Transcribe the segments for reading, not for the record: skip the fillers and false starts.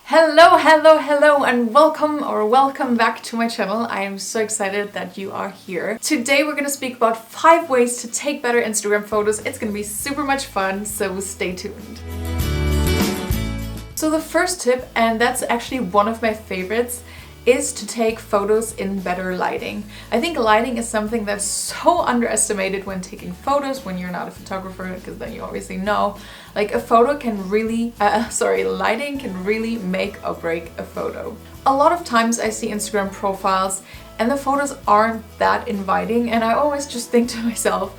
Hello, and welcome back to my channel. I am so excited that you are here. Today we're gonna speak about 5 ways to take better Instagram photos. It's gonna be super much fun, so stay tuned. So the first tip, and that's actually one of my favorites, is to take photos in better lighting. I think lighting is something that's so underestimated when taking photos when you're not a photographer, because then you obviously know. Like a photo can really, lighting can really make or break a photo. A lot of times I see Instagram profiles and the photos aren't that inviting, and I always just think to myself,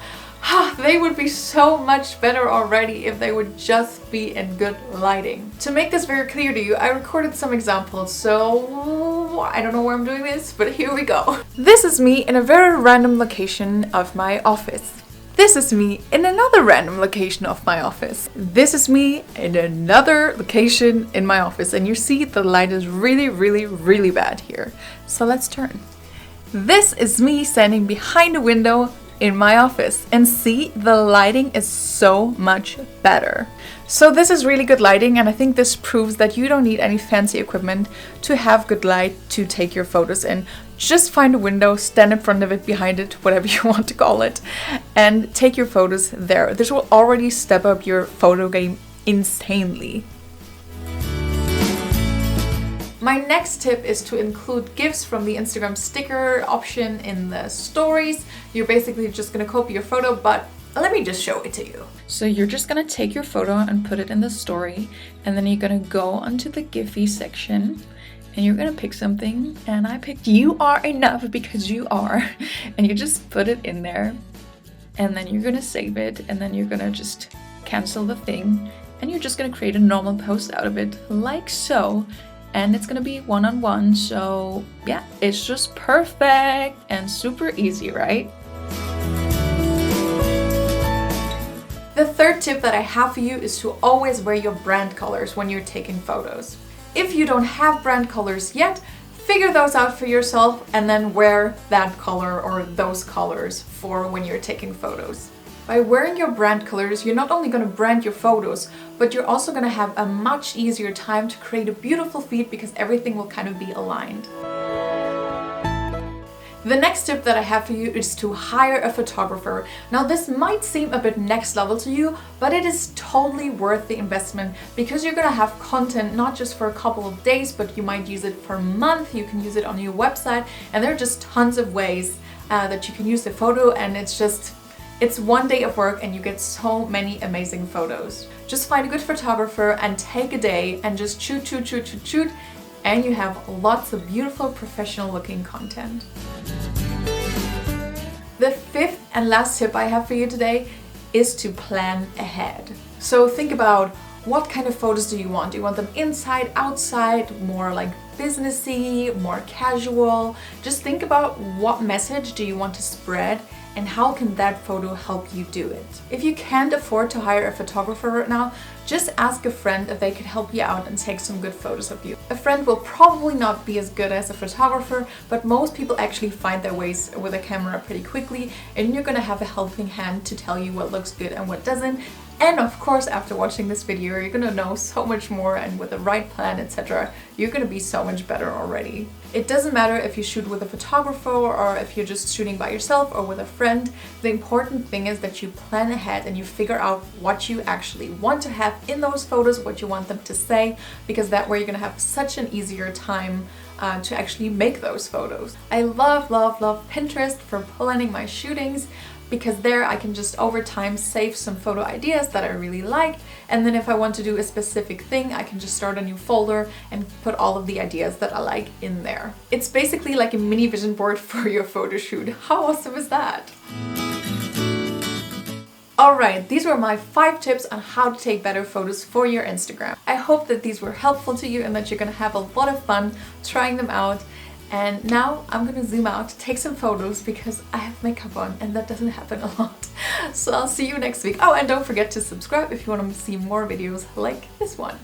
they would be so much better already if they would just be in good lighting. To make this very clear to you, I recorded some examples, so I don't know where I'm doing this, but here we go. This is me in a very random location of my office. This is me in another random location of my office. This is me in another location in my office, and you see the light is really bad here. So let's turn. This is me standing behind a window in my office, and see, the lighting is so much better. So this is really good lighting, and I think this proves that you don't need any fancy equipment to have good light to take your photos in. Just find a window, stand in front of it, behind it, whatever you want to call it, and take your photos there. This will already step up your photo game insanely. My next tip is to include GIFs from the Instagram sticker option in the stories. You're basically just gonna copy your photo, but let me just show it to you. So you're just gonna take your photo and put it in the story, and then you're gonna go onto the Giphy section and you're gonna pick something, and I picked "You Are Enough" because you are, and you just put it in there, and then you're gonna save it, and then you're gonna just cancel the thing, and you're just gonna create a normal post out of it, like so. And it's gonna be one-on-one, so yeah, it's just perfect and super easy, right? The third tip that I have for you is to always wear your brand colors when you're taking photos. If you don't have brand colors yet, figure those out for yourself and then wear that color or those colors for when you're taking photos. By wearing your brand colors, you're not only going to brand your photos, but you're also going to have a much easier time to create a beautiful feed because everything will kind of be aligned. The next tip that I have for you is to hire a photographer. Now this might seem a bit next level to you, but it is totally worth the investment because you're going to have content not just for a couple of days, but you might use it for a month, you can use it on your website, and there are just tons of ways that you can use the photo, and it's one day of work and you get so many amazing photos. Just find a good photographer and take a day and just shoot, and you have lots of beautiful professional looking content. The fifth and last tip I have for you today is to plan ahead. So think about, what kind of photos do you want? Do you want them inside, outside, more like businessy, more casual? Just think about what message do you want to spread and how can that photo help you do it. If you can't afford to hire a photographer right now, just ask a friend if they could help you out and take some good photos of you. A friend will probably not be as good as a photographer, but most people actually find their ways with a camera pretty quickly, and you're gonna have a helping hand to tell you what looks good and what doesn't. And of course, after watching this video, you're gonna know so much more, and with the right plan, etc., you're gonna be so much better already. It doesn't matter if you shoot with a photographer or if you're just shooting by yourself or with a friend. The important thing is that you plan ahead and you figure out what you actually want to have in those photos, what you want them to say, because that way you're gonna have such an easier time to actually make those photos. I love Pinterest for planning my shootings, because there I can just over time save some photo ideas that I really like, and then if I want to do a specific thing, I can just start a new folder and put all of the ideas that I like in there. It's basically like a mini vision board for your photo shoot. How awesome is that? Alright, these were my 5 tips on how to take better photos for your Instagram. I hope that these were helpful to you and that you're gonna have a lot of fun trying them out. And now I'm gonna zoom out, take some photos because I have makeup on and that doesn't happen a lot. So I'll see you next week. Oh, and don't forget to subscribe if you want to see more videos like this one.